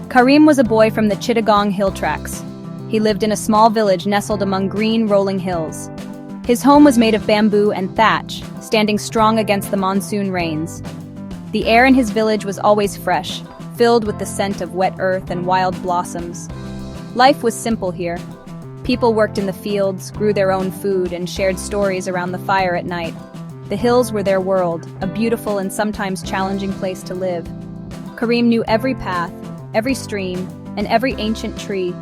Karim was a boy from the Chittagong Hill Tracts. He lived in a small village nestled among green, rolling hills. His home was made of bamboo and thatch, standing strong against the monsoon rains. The air in his village was always fresh, filled with the scent of wet earth and wild blossoms. Life was simple here. People worked in the fields, grew their own food, and shared stories around the fire at night. The hills were their world, a beautiful and sometimes challenging place to live. Karim knew every path, every stream, and every ancient tree.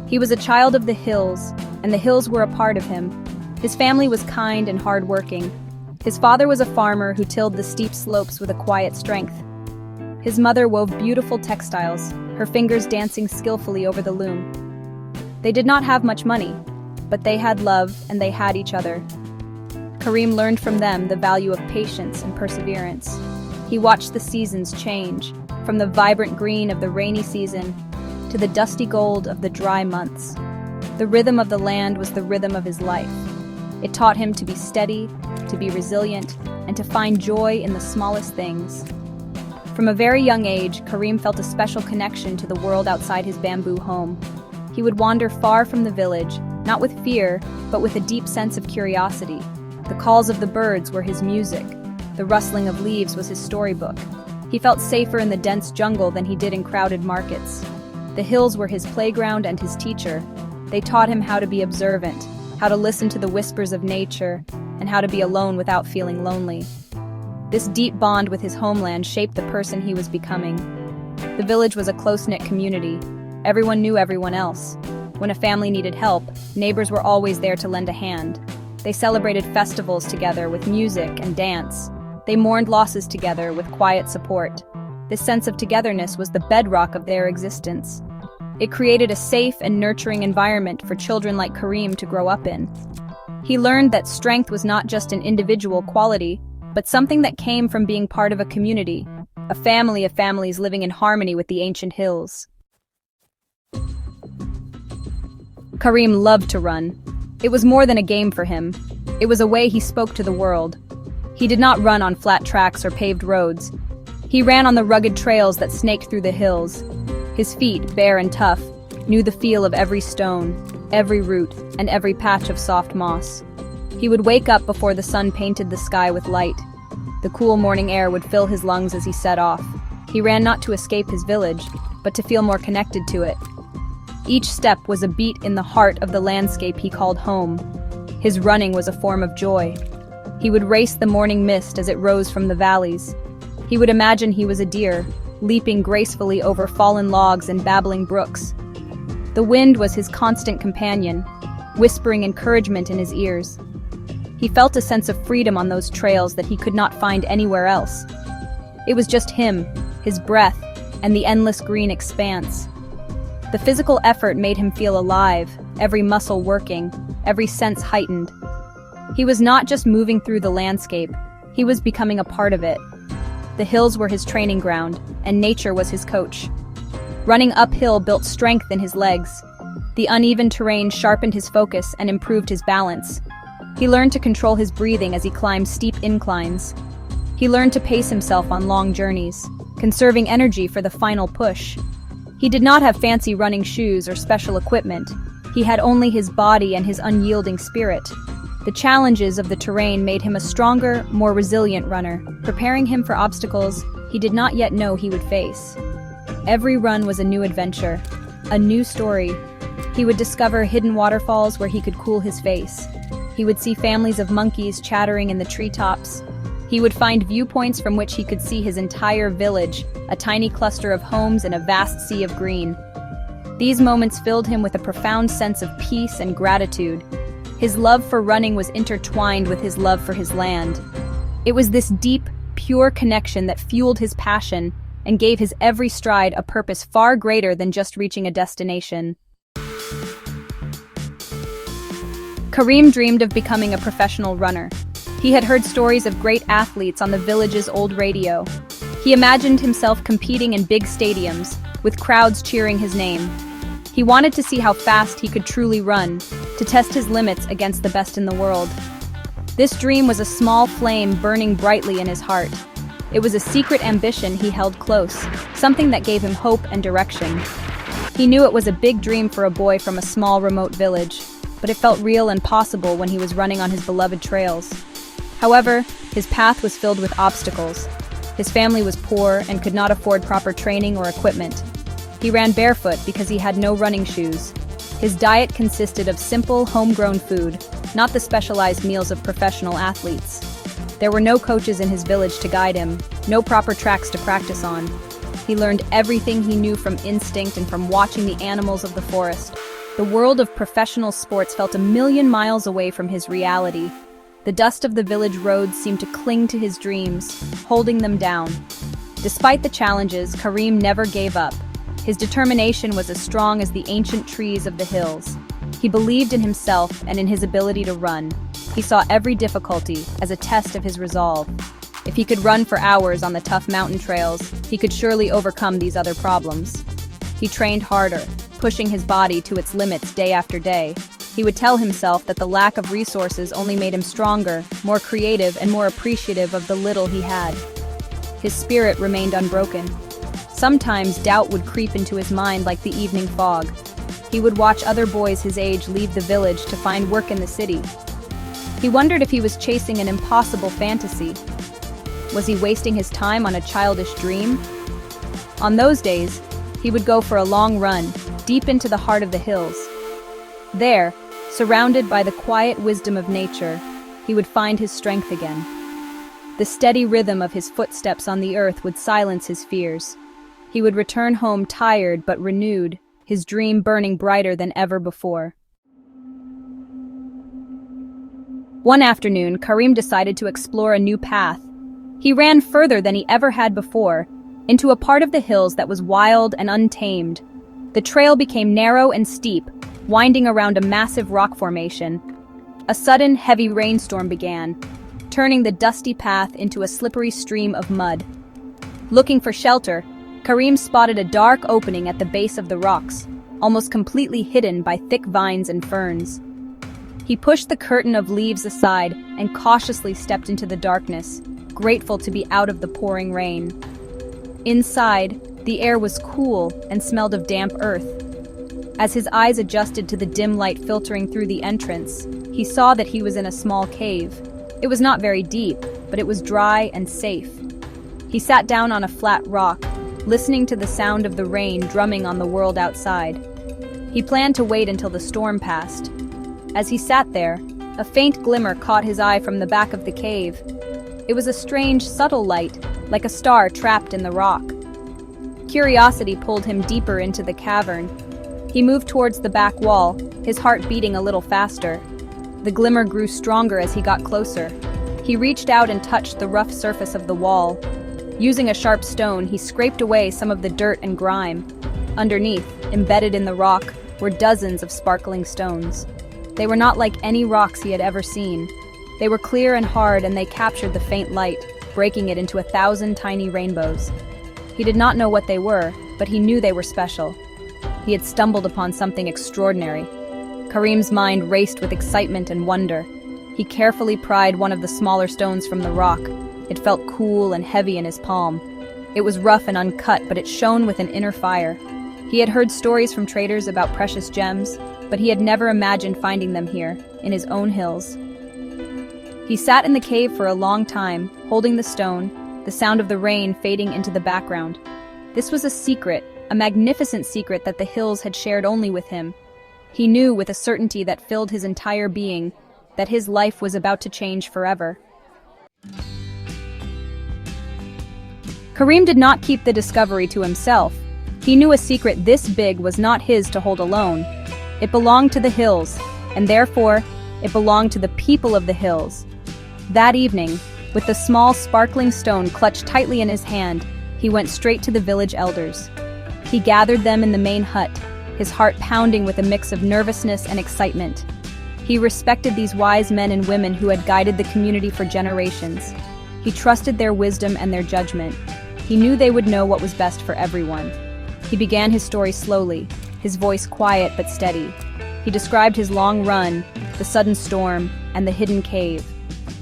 He was a child of the hills, and the hills were a part of him. His family was kind and hard-working. His father was a farmer who tilled the steep slopes with a quiet strength. His mother wove beautiful textiles, her fingers dancing skillfully over the loom. They did not have much money, but they had love and they had each other. Karim learned from them the value of patience and perseverance. He watched the seasons change, from the vibrant green of the rainy season to the dusty gold of the dry months. The rhythm of the land was the rhythm of his life. It taught him to be steady, to be resilient, and to find joy in the smallest things. From a very young age, Karim felt a special connection to the world outside his bamboo home. He would wander far from the village, not with fear, but with a deep sense of curiosity. The calls of the birds were his music. The rustling of leaves was his storybook. He felt safer in the dense jungle than he did in crowded markets. The hills were his playground and his teacher. They taught him how to be observant, how to listen to the whispers of nature, and how to be alone without feeling lonely. This deep bond with his homeland shaped the person he was becoming. The village was a close-knit community. Everyone knew everyone else. When a family needed help, neighbors were always there to lend a hand. They celebrated festivals together with music and dance. They mourned losses together with quiet support. This sense of togetherness was the bedrock of their existence. It created a safe and nurturing environment for children like Karim to grow up in. He learned that strength was not just an individual quality, but something that came from being part of a community, a family of families living in harmony with the ancient hills. Karim loved to run. It was more than a game for him. It was a way he spoke to the world. He did not run on flat tracks or paved roads. He ran on the rugged trails that snaked through the hills. His feet, bare and tough, knew the feel of every stone, every root, and every patch of soft moss. He would wake up before the sun painted the sky with light. The cool morning air would fill his lungs as he set off. He ran not to escape his village, but to feel more connected to it. Each step was a beat in the heart of the landscape he called home. His running was a form of joy. He would race the morning mist as it rose from the valleys. He would imagine he was a deer, leaping gracefully over fallen logs and babbling brooks. The wind was his constant companion, whispering encouragement in his ears. He felt a sense of freedom on those trails that he could not find anywhere else. It was just him, his breath, and the endless green expanse. The physical effort made him feel alive, every muscle working, every sense heightened. He was not just moving through the landscape, he was becoming a part of it. The hills were his training ground, and nature was his coach. Running uphill built strength in his legs. The uneven terrain sharpened his focus and improved his balance. He learned to control his breathing as he climbed steep inclines. He learned to pace himself on long journeys, conserving energy for the final push. He did not have fancy running shoes or special equipment. He had only his body and his unyielding spirit. The challenges of the terrain made him a stronger, more resilient runner, preparing him for obstacles he did not yet know he would face. Every run was a new adventure, a new story. He would discover hidden waterfalls where he could cool his face. He would see families of monkeys chattering in the treetops. He would find viewpoints from which he could see his entire village, a tiny cluster of homes in a vast sea of green. These moments filled him with a profound sense of peace and gratitude. His love for running was intertwined with his love for his land. It was this deep, pure connection that fueled his passion and gave his every stride a purpose far greater than just reaching a destination. Karim dreamed of becoming a professional runner. He had heard stories of great athletes on the village's old radio. He imagined himself competing in big stadiums, with crowds cheering his name. He wanted to see how fast he could truly run, to test his limits against the best in the world. This dream was a small flame burning brightly in his heart. It was a secret ambition he held close, something that gave him hope and direction. He knew it was a big dream for a boy from a small, remote village, but it felt real and possible when he was running on his beloved trails. However, his path was filled with obstacles. His family was poor and could not afford proper training or equipment. He ran barefoot because he had no running shoes. His diet consisted of simple, homegrown food, not the specialized meals of professional athletes. There were no coaches in his village to guide him, no proper tracks to practice on. He learned everything he knew from instinct and from watching the animals of the forest. The world of professional sports felt a million miles away from his reality. The dust of the village roads seemed to cling to his dreams, holding them down. Despite the challenges, Karim never gave up. His determination was as strong as the ancient trees of the hills. He believed in himself and in his ability to run. He saw every difficulty as a test of his resolve. If he could run for hours on the tough mountain trails, he could surely overcome these other problems. He trained harder, pushing his body to its limits day after day. He would tell himself that the lack of resources only made him stronger, more creative, and more appreciative of the little he had. His spirit remained unbroken. Sometimes doubt would creep into his mind like the evening fog. He would watch other boys his age leave the village to find work in the city. He wondered if he was chasing an impossible fantasy. Was he wasting his time on a childish dream? On those days, he would go for a long run, deep into the heart of the hills. There, surrounded by the quiet wisdom of nature, he would find his strength again. The steady rhythm of his footsteps on the earth would silence his fears. He would return home tired but renewed, his dream burning brighter than ever before. One afternoon, Karim decided to explore a new path. He ran further than he ever had before, into a part of the hills that was wild and untamed. The trail became narrow and steep, winding around a massive rock formation. A sudden, heavy rainstorm began, turning the dusty path into a slippery stream of mud. Looking for shelter, Karim spotted a dark opening at the base of the rocks, almost completely hidden by thick vines and ferns. He pushed the curtain of leaves aside and cautiously stepped into the darkness, grateful to be out of the pouring rain. Inside, the air was cool and smelled of damp earth. As his eyes adjusted to the dim light filtering through the entrance, he saw that he was in a small cave. It was not very deep, but it was dry and safe. He sat down on a flat rock, listening to the sound of the rain drumming on the world outside. He planned to wait until the storm passed. As he sat there, a faint glimmer caught his eye from the back of the cave. It was a strange, subtle light, like a star trapped in the rock. Curiosity pulled him deeper into the cavern. He moved towards the back wall, his heart beating a little faster. The glimmer grew stronger as he got closer. He reached out and touched the rough surface of the wall. Using a sharp stone, he scraped away some of the dirt and grime. Underneath, embedded in the rock, were dozens of sparkling stones. They were not like any rocks he had ever seen. They were clear and hard, and they captured the faint light, breaking it into 1,000 tiny rainbows. He did not know what they were, but he knew they were special. He had stumbled upon something extraordinary. Karim's mind raced with excitement and wonder. He carefully pried one of the smaller stones from the rock. It felt cool and heavy in his palm. It was rough and uncut, but it shone with an inner fire. He had heard stories from traders about precious gems, but he had never imagined finding them here, in his own hills. He sat in the cave for a long time, holding the stone, the sound of the rain fading into the background. This was a secret, a magnificent secret that the hills had shared only with him. He knew with a certainty that filled his entire being that his life was about to change forever. Karim did not keep the discovery to himself. He knew a secret this big was not his to hold alone. It belonged to the hills, and therefore, it belonged to the people of the hills. That evening, with the small sparkling stone clutched tightly in his hand, he went straight to the village elders. He gathered them in the main hut, his heart pounding with a mix of nervousness and excitement. He respected these wise men and women who had guided the community for generations. He trusted their wisdom and their judgment. He knew they would know what was best for everyone. He began his story slowly, his voice quiet but steady. He described his long run, the sudden storm, and the hidden cave.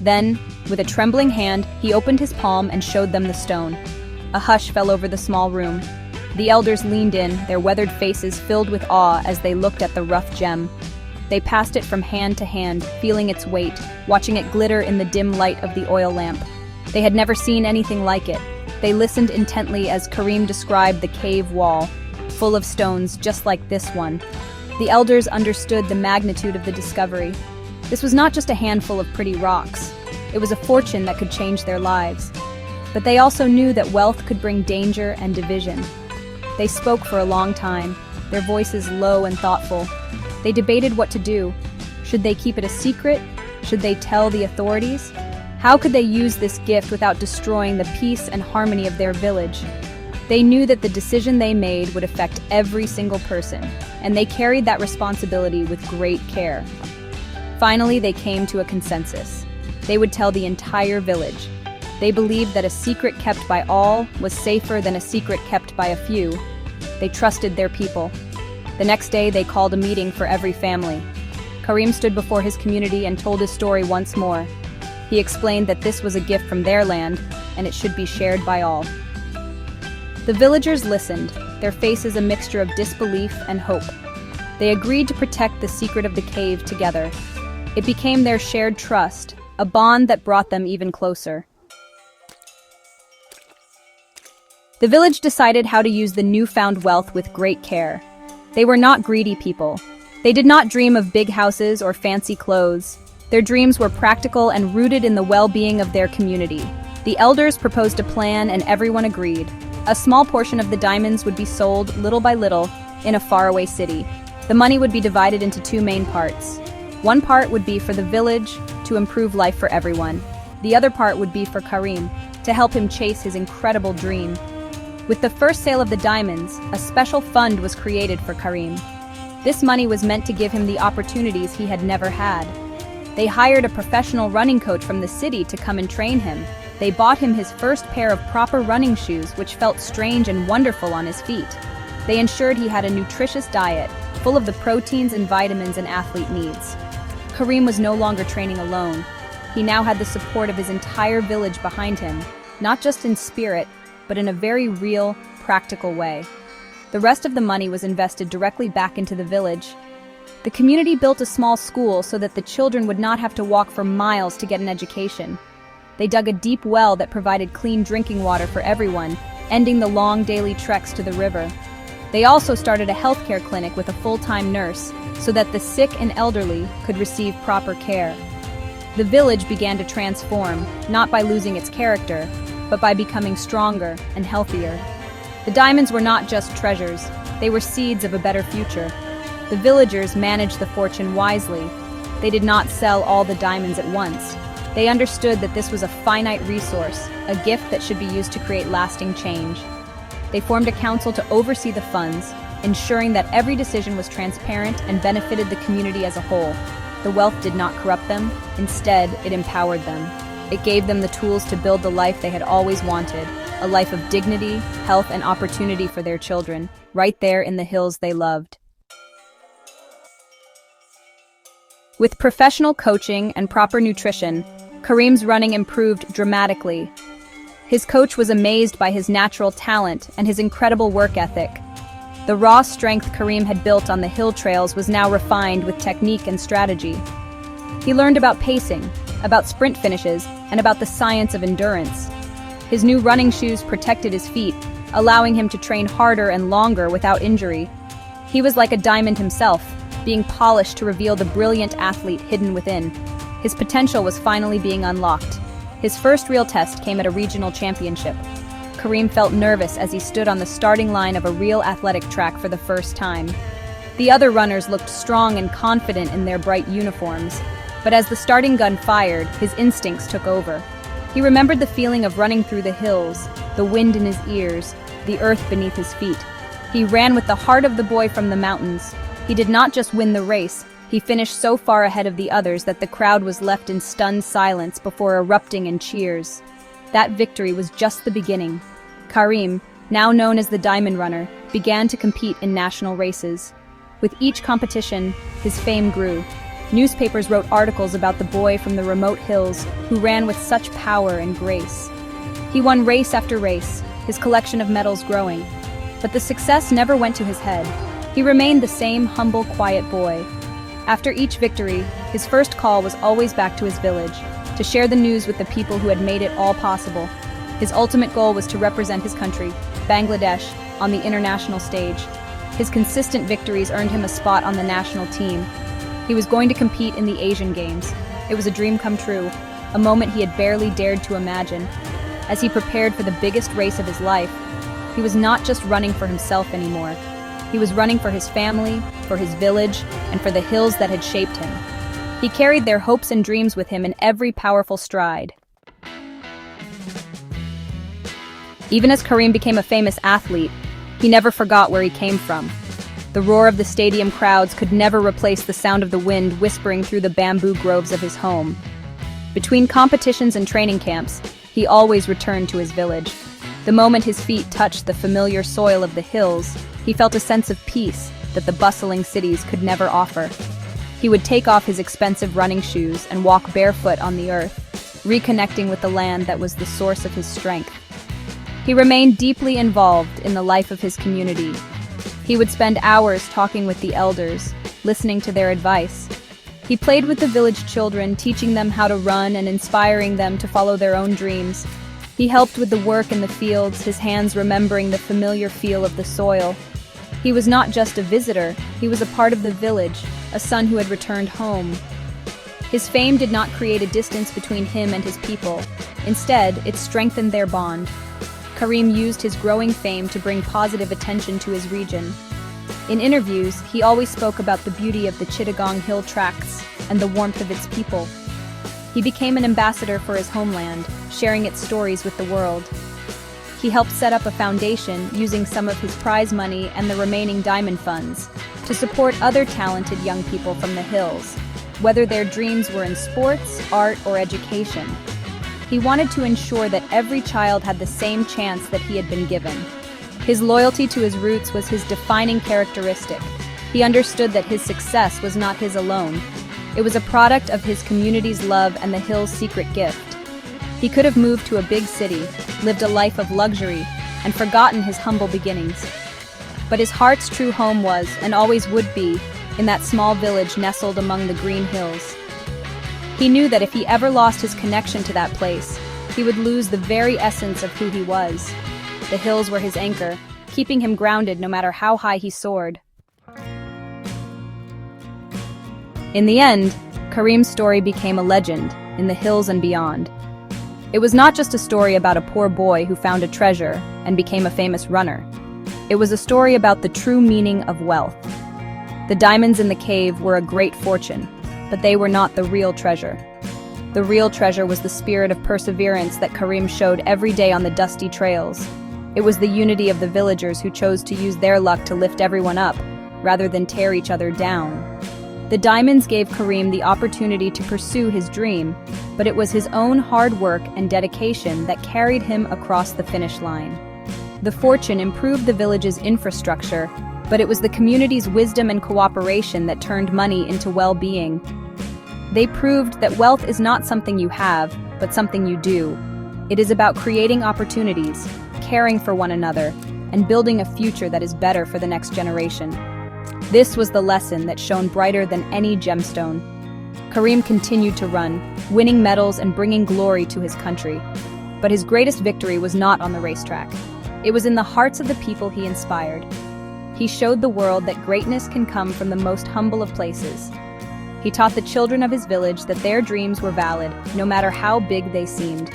Then, With a trembling hand, he opened his palm and showed them the stone. A hush fell over the small room. The elders leaned in, their weathered faces filled with awe as they looked at the rough gem. They passed it from hand to hand, feeling its weight, watching it glitter in the dim light of the oil lamp. They had never seen anything like it. They listened intently as Karim described the cave wall, full of stones just like this one. The elders understood the magnitude of the discovery. This was not just a handful of pretty rocks. It was a fortune that could change their lives. But they also knew that wealth could bring danger and division. They spoke for a long time, their voices low and thoughtful. They debated what to do. Should they keep it a secret? Should they tell the authorities? How could they use this gift without destroying the peace and harmony of their village? They knew that the decision they made would affect every single person, and they carried that responsibility with great care. Finally, they came to a consensus. They would tell the entire village. They believed that a secret kept by all was safer than a secret kept by a few. They trusted their people. The next day, they called a meeting for every family. Karim stood before his community and told his story once more. He explained that this was a gift from their land, and it should be shared by all. The villagers listened, their faces a mixture of disbelief and hope. They agreed to protect the secret of the cave together. It became their shared trust, a bond that brought them even closer. The village decided how to use the newfound wealth with great care. They were not greedy people. They did not dream of big houses or fancy clothes. Their dreams were practical and rooted in the well-being of their community. The elders proposed a plan and everyone agreed. A small portion of the diamonds would be sold, little by little, in a faraway city. The money would be divided into two main parts. One part would be for the village, to improve life for everyone. The other part would be for Karim, to help him chase his incredible dream. With the first sale of the diamonds, a special fund was created for Karim. This money was meant to give him the opportunities he had never had. They hired a professional running coach from the city to come and train him. They bought him his first pair of proper running shoes, which felt strange and wonderful on his feet. They ensured he had a nutritious diet, full of the proteins and vitamins an athlete needs. Karim was no longer training alone. He now had the support of his entire village behind him, not just in spirit, but in a very real, practical way. The rest of the money was invested directly back into the village. The community built a small school so that the children would not have to walk for miles to get an education. They dug a deep well that provided clean drinking water for everyone, ending the long daily treks to the river. They also started a healthcare clinic with a full-time nurse, so that the sick and elderly could receive proper care. The village began to transform, not by losing its character, but by becoming stronger and healthier. The diamonds were not just treasures, they were seeds of a better future. The villagers managed the fortune wisely. They did not sell all the diamonds at once. They understood that this was a finite resource, a gift that should be used to create lasting change. They formed a council to oversee the funds, ensuring that every decision was transparent and benefited the community as a whole. The wealth did not corrupt them, instead, it empowered them. It gave them the tools to build the life they had always wanted, a life of dignity, health, and opportunity for their children, right there in the hills they loved. With professional coaching and proper nutrition, Karim's running improved dramatically. His coach was amazed by his natural talent and his incredible work ethic. The raw strength Karim had built on the hill trails was now refined with technique and strategy. He learned about pacing, about sprint finishes, and about the science of endurance. His new running shoes protected his feet, allowing him to train harder and longer without injury. He was like a diamond himself, being polished to reveal the brilliant athlete hidden within. His potential was finally being unlocked. His first real test came at a regional championship. Karim felt nervous as he stood on the starting line of a real athletic track for the first time. The other runners looked strong and confident in their bright uniforms, but as the starting gun fired, his instincts took over. He remembered the feeling of running through the hills, the wind in his ears, the earth beneath his feet. He ran with the heart of the boy from the mountains. He did not just win the race, he finished so far ahead of the others that the crowd was left in stunned silence before erupting in cheers. That victory was just the beginning. Karim, now known as the Diamond Runner, began to compete in national races. With each competition, his fame grew. Newspapers wrote articles about the boy from the remote hills who ran with such power and grace. He won race after race, his collection of medals growing. But the success never went to his head. He remained the same humble, quiet boy. After each victory, his first call was always back to his village, to share the news with the people who had made it all possible. His ultimate goal was to represent his country, Bangladesh, on the international stage. His consistent victories earned him a spot on the national team. He was going to compete in the Asian Games. It was a dream come true, a moment he had barely dared to imagine. As he prepared for the biggest race of his life, he was not just running for himself anymore. He was running for his family, for his village, and for the hills that had shaped him. He carried their hopes and dreams with him in every powerful stride. Even as Karim became a famous athlete, he never forgot where he came from. The roar of the stadium crowds could never replace the sound of the wind whispering through the bamboo groves of his home. Between competitions and training camps, he always returned to his village. The moment his feet touched the familiar soil of the hills, he felt a sense of peace that the bustling cities could never offer. He would take off his expensive running shoes and walk barefoot on the earth, reconnecting with the land that was the source of his strength. He remained deeply involved in the life of his community. He would spend hours talking with the elders, listening to their advice. He played with the village children, teaching them how to run and inspiring them to follow their own dreams. He helped with the work in the fields, his hands remembering the familiar feel of the soil. He was not just a visitor, he was a part of the village, a son who had returned home. His fame did not create a distance between him and his people. Instead, it strengthened their bond. Karim used his growing fame to bring positive attention to his region. In interviews, he always spoke about the beauty of the Chittagong Hill Tracts and the warmth of its people. He became an ambassador for his homeland, sharing its stories with the world. He helped set up a foundation using some of his prize money and the remaining diamond funds to support other talented young people from the hills, whether their dreams were in sports, art, or education. He wanted to ensure that every child had the same chance that he had been given. His loyalty to his roots was his defining characteristic. He understood that his success was not his alone. It was a product of his community's love and the hill's secret gift. He could have moved to a big city, lived a life of luxury, and forgotten his humble beginnings. But his heart's true home was, and always would be, in that small village nestled among the green hills. He knew that if he ever lost his connection to that place, he would lose the very essence of who he was. The hills were his anchor, keeping him grounded no matter how high he soared. In the end, Karim's story became a legend in the hills and beyond. It was not just a story about a poor boy who found a treasure and became a famous runner. It was a story about the true meaning of wealth. The diamonds in the cave were a great fortune, but they were not the real treasure. The real treasure was the spirit of perseverance that Karim showed every day on the dusty trails. It was the unity of the villagers who chose to use their luck to lift everyone up, rather than tear each other down. The diamonds gave Karim the opportunity to pursue his dream, but it was his own hard work and dedication that carried him across the finish line. The fortune improved the village's infrastructure, but it was the community's wisdom and cooperation that turned money into well-being. They proved that wealth is not something you have, but something you do. It is about creating opportunities, caring for one another, and building a future that is better for the next generation. This was the lesson that shone brighter than any gemstone. Karim continued to run, winning medals and bringing glory to his country. But his greatest victory was not on the racetrack. It was in the hearts of the people he inspired. He showed the world that greatness can come from the most humble of places. He taught the children of his village that their dreams were valid, no matter how big they seemed.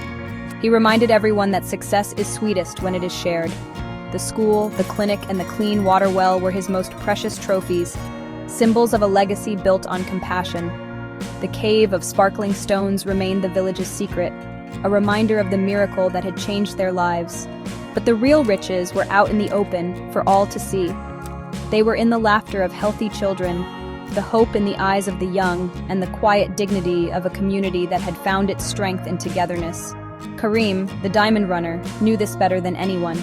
He reminded everyone that success is sweetest when it is shared. The school, the clinic, and the clean water well were his most precious trophies, symbols of a legacy built on compassion. The cave of sparkling stones remained the village's secret, a reminder of the miracle that had changed their lives. But the real riches were out in the open for all to see. They were in the laughter of healthy children, the hope in the eyes of the young, and the quiet dignity of a community that had found its strength in togetherness. Karim, the diamond runner, knew this better than anyone.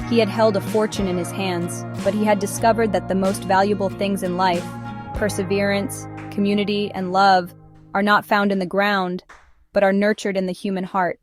He had held a fortune in his hands, but he had discovered that the most valuable things in life, perseverance, community, and love are not found in the ground, but are nurtured in the human heart.